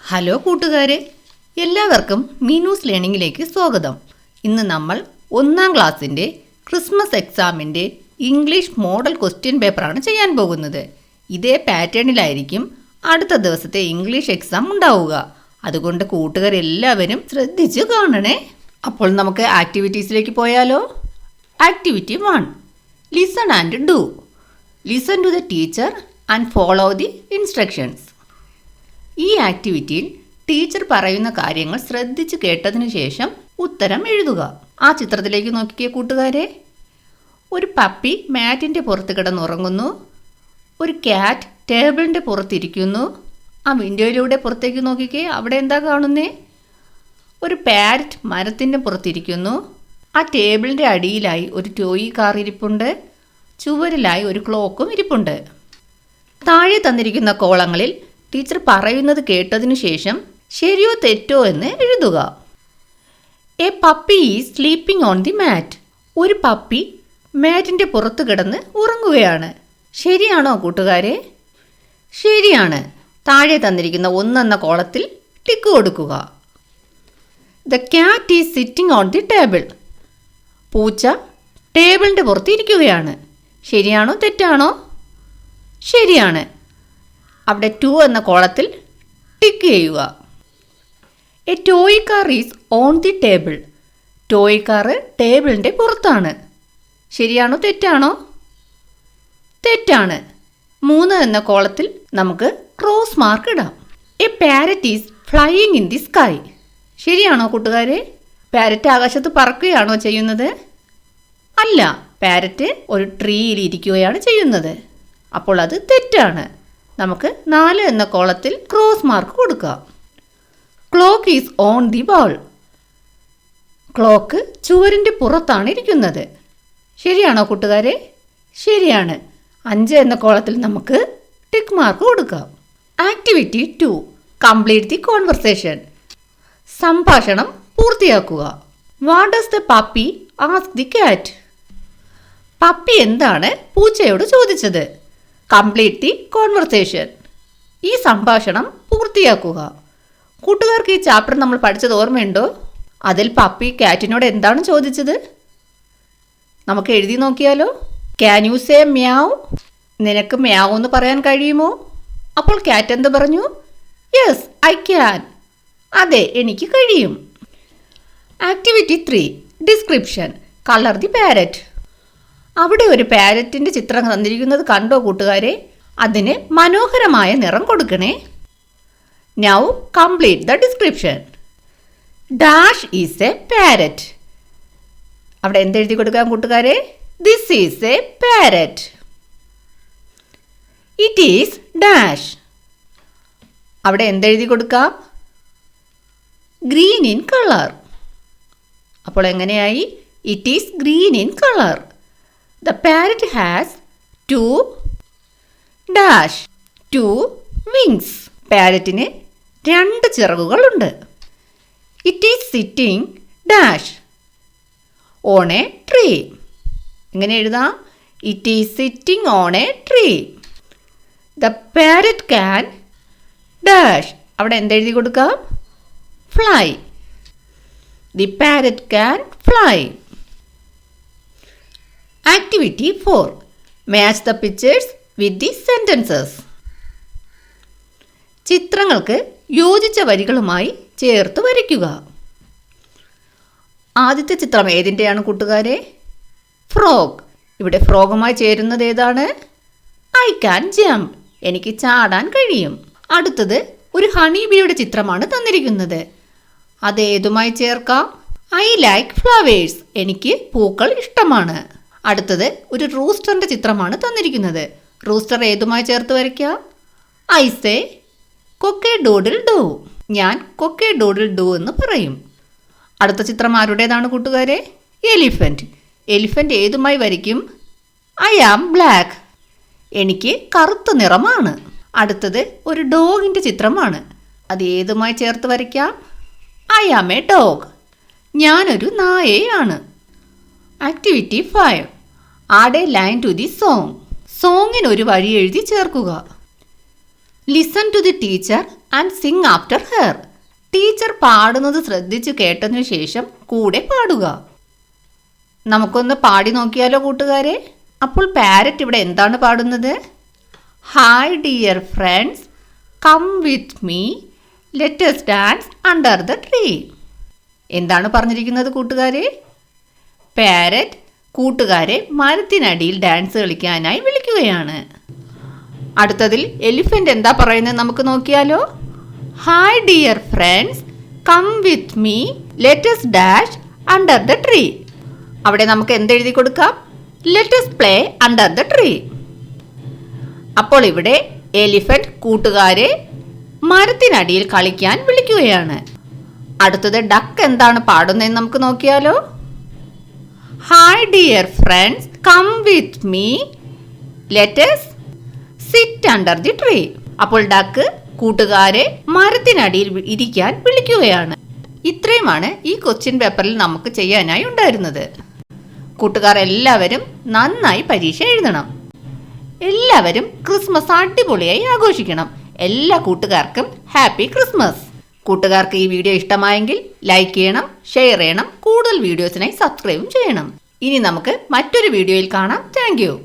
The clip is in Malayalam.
ഹലോ കൂട്ടുകാരെ, എല്ലാവർക്കും മീനൂസ് ലേണിംഗിലേക്ക് സ്വാഗതം. ഇന്ന് നമ്മൾ 1ാം ക്ലാസ്സിൻ്റെ ക്രിസ്മസ് എക്സാമിൻ്റെ ഇംഗ്ലീഷ് മോഡൽ ക്വസ്റ്റ്യൻ പേപ്പറാണ് ചെയ്യാൻ പോകുന്നത്. ഇതേ പാറ്റേണിലായിരിക്കും അടുത്ത ദിവസത്തെ ഇംഗ്ലീഷ് എക്സാം ഉണ്ടാവുക. അതുകൊണ്ട് കൂട്ടുകാരെല്ലാവരും ശ്രദ്ധിച്ച് കാണണേ. അപ്പോൾ നമുക്ക് ആക്ടിവിറ്റീസിലേക്ക് പോയാലോ? Activity 1, listen and do. Listen to the teacher and follow the instructions. ഈ ആക്ടിവിറ്റിയിൽ ടീച്ചർ പറയുന്ന കാര്യങ്ങൾ ശ്രദ്ധിച്ച് കേട്ടതിന് ശേഷം ഉത്തരം എഴുതുക. ആ ചിത്രത്തിലേക്ക് നോക്കിക്കേ കൂട്ടുകാരെ. ഒരു പപ്പി മാറ്റിൻ്റെ പുറത്ത് കിടന്നുറങ്ങുന്നു. ഒരു ക്യാറ്റ് ടേബിളിൻ്റെ പുറത്തിരിക്കുന്നു. ആ വിൻഡോയിലൂടെ പുറത്തേക്ക് നോക്കിക്കേ, അവിടെ എന്താ കാണുന്നേ? ഒരു പാരറ്റ് മരത്തിൻ്റെ പുറത്തിരിക്കുന്നു. ആ ടേബിളിൻ്റെ അടിയിലായി ഒരു ടോയ് കാർ ഇരിപ്പുണ്ട്. ചുവരിലായി ഒരു ക്ലോക്കും ഇരിപ്പുണ്ട്. താഴെ തന്നിരിക്കുന്ന കോളങ്ങളിൽ ടീച്ചർ പറയുന്നത് കേട്ടതിനു ശേഷം ശരിയോ തെറ്റോ എന്ന് എഴുതുക. A puppy is sleeping on the mat. ഒരു പപ്പി മാറ്റിൻ്റെ പുറത്ത് കിടന്ന് ഉറങ്ങുകയാണ്. ശരിയാണോ കൂട്ടുകാരെ? ശരിയാണ്. താഴെ തന്നിരിക്കുന്ന 1 എന്ന കോളത്തിൽ ടിക്ക് കൊടുക്കുക. The cat is sitting on the table. പൂച്ച ടേബിളിൻ്റെ പുറത്ത് ഇരിക്കുകയാണ്. ശരിയാണോ തെറ്റാണോ? ശരിയാണ്. അവിടെ 2 എന്ന കോളത്തിൽ ടിക്ക് ചെയ്യുക. A toy car is on the table. Toy car ടേബിളിൻ്റെ പുറത്താണ്. ശരിയാണോ തെറ്റാണോ? തെറ്റാണ്. 3 എന്ന കോളത്തിൽ നമുക്ക് ക്രോസ് മാർക്ക് ഇടാം. A parrot is flying in the sky. ശരിയാണോ കൂട്ടുകാരെ? പാരറ്റ് ആകാശത്ത് പറക്കുകയാണോ ചെയ്യുന്നത്? അല്ല, പാരറ്റ് ഒരു ട്രീയിൽ ഇരിക്കുകയാണ് ചെയ്യുന്നത്. അപ്പോൾ അത് തെറ്റാണ്. നമുക്ക് 4 എന്ന കോളത്തിൽ ക്രോസ് മാർക്ക് കൊടുക്കാം. Clock is on the wall. Clock ചുവരിൻ്റെ പുറത്താണ് ഇരിക്കുന്നത്. ശരിയാണോ കൂട്ടുകാരെ? ശരിയാണ്. 5 എന്ന കോളത്തിൽ നമുക്ക് ടിക്ക് മാർക്ക് കൊടുക്കാം. Activity 2, complete the conversation. സംഭാഷണം പൂർത്തിയാക്കുക. What does the puppy ask the cat? Puppy എന്താണ് പൂച്ചയോട് ചോദിച്ചത്? Complete the conversation. ഈ സംഭാഷണം പൂർത്തിയാക്കുക. കൂട്ടുകാർക്ക് ഈ ചാപ്റ്റർ നമ്മൾ പഠിച്ചത് ഓർമ്മയുണ്ടോ? അതിൽ പപ്പി ക്യാറ്റിനോട് എന്താണ് ചോദിച്ചത്? നമുക്ക് എഴുതി നോക്കിയാലോ? Can you say meow? നിനക്ക് മ്യാവ് എന്ന് പറയാൻ കഴിയുമോ? അപ്പോൾ ക്യാറ്റ് എന്ത് പറഞ്ഞു? Yes I can. അതെ, എനിക്ക് കഴിയും. Activity 3, description. Colour the parrot. അവിടെ ഒരു പാരറ്റിൻ്റെ ചിത്രം തന്നിരിക്കുന്നത് കണ്ടോ കൂട്ടുകാരെ? അതിന് മനോഹരമായ നിറം കൊടുക്കണേ. Now complete the description. Dash is a parrot. അവിടെ എന്തെഴുതി കൊടുക്കാം കൂട്ടുകാരെ? This is a parrot. It is dash. അവിടെ എന്തെഴുതി കൊടുക്കാം? Green in colour. അപ്പോൾ എങ്ങനെയായി? It is green in colour. The parrot has 2 wings. പാരറ്റിന് 2 ചിറകുകളുണ്ട്. It is sitting on a tree. എങ്ങനെ എഴുതാം? It is sitting on a tree. The parrot can അവിടെ എന്തെഴുതി കൊടുക്കാം? Fly. The parrot can fly. Activity 4, match the pictures with the sentences. ചിത്രങ്ങൾക്ക് യോജിച്ച വരികളുമായി ചേർത്ത് വരയ്ക്കുക. ആദ്യത്തെ ചിത്രം ഏതിൻ്റെയാണ് കൂട്ടുകാരെ? ഫ്രോഗ്. ഇവിടെ ഫ്രോഗുമായി ചേരുന്നത് ഏതാണ്? I can jump. എനിക്ക് ചാടാൻ കഴിയും. അടുത്തത് ഒരു ഹണി ബീയുടെ ചിത്രമാണ് തന്നിരിക്കുന്നത്. അത് ഏതുമായി ചേർക്കാം? I like flowers. എനിക്ക് പൂക്കൾ ഇഷ്ടമാണ്. അടുത്തത് ഒരു റൂസ്റ്ററിൻ്റെ ചിത്രമാണ് തന്നിരിക്കുന്നത്. റൂസ്റ്റർ ഏതുമായി ചേർത്ത് വരയ്ക്കാം? I say cock a doodle doo. ഞാൻ കൊക്കെ ഡൂഡിൽ ഡൂ എന്ന് പറയും. അടുത്ത ചിത്രം ആരുടേതാണ് കൂട്ടുകാരെ? എലിഫൻറ്റ്. എലിഫൻറ്റ് ഏതുമായി വരയ്ക്കും? I am black. എനിക്ക് കറുത്ത നിറമാണ്. അടുത്തത് ഒരു ഡോഗിൻ്റെ ചിത്രമാണ്. അത് ഏതുമായി ചേർത്ത് വരയ്ക്കാം? I am a dog. ഞാനൊരു നായയാണ്. Activity 5, add a line to the song. സോങ്ങിന് ഒരു വരി എഴുതി ചേർക്കുക. Listen to the teacher and sing after her. Teacher പാടുന്നത് ശ്രദ്ധിച്ചു കേട്ടതിനു ശേഷം കൂടെ പാടുക. നമുക്കൊന്ന് പാടി നോക്കിയാലോ കൂട്ടുകാരെ? അപ്പോൾ പാരറ്റ് ഇവിടെ എന്താണ് പാടുന്നത്? Hi dear friends, come with me, let us dance under the tree. എന്താണ് പറഞ്ഞിരിക്കുന്നത് കൂട്ടുകാരെ? പാരറ്റ് കൂട്ടുകാരെ മരത്തിനടിയിൽ ഡാൻസ് കളിക്കാനായി വിളിക്കുകയാണ്. അടുത്തതിൽ എലിഫന്റ് എന്താ പറയുന്നത് നമുക്ക് നോക്കിയാലോ? Hi dear friends, come with me, let us dash under the tree. അവിടെ നമുക്ക് എന്തെഴുതി കൊടുക്കാം? Let us play under the tree. അപ്പോൾ ഇവിടെ എലിഫന്റ് കൂട്ടുകാരെ മരത്തിനടിയിൽ കളിക്കാൻ വിളിക്കുകയാണ്. അടുത്തത് ഡക്ക് എന്താണ് പാടുന്നതെന്ന് നമുക്ക് നോക്കിയാലോ? Hi dear friends, come with me, let us sit under the tree. അപ്പോൾ ഡക്ക് കൂട്ടുകാരെ മരത്തിനടിയിൽ ഇരിക്കാൻ വിളിക്കുകയാണ്. ഇത്രയുമാണ് ഈ ക്വസ്റ്റ്യൻ പേപ്പറിൽ നമുക്ക് ചെയ്യാനായി ഉണ്ടായിരുന്നത്. കൂട്ടുകാർ എല്ലാവരും നന്നായി പരീക്ഷ എഴുതണം. എല്ലാവരും ക്രിസ്മസ് അടിപൊളിയായി ആഘോഷിക്കണം. എല്ലാ കൂട്ടുകാർക്കും ഹാപ്പി ക്രിസ്മസ്. കൂട്ടുകാർക്ക് ഈ വീഡിയോ ഇഷ്ടമായെങ്കിൽ ലൈക്ക് ചെയ്യണം, ഷെയർ ചെയ്യണം, കൂടുതൽ വീഡിയോസിനായി സബ്സ്ക്രൈബും ചെയ്യണം. ഇനി നമുക്ക് മറ്റൊരു വീഡിയോയിൽ കാണാം. Thank you.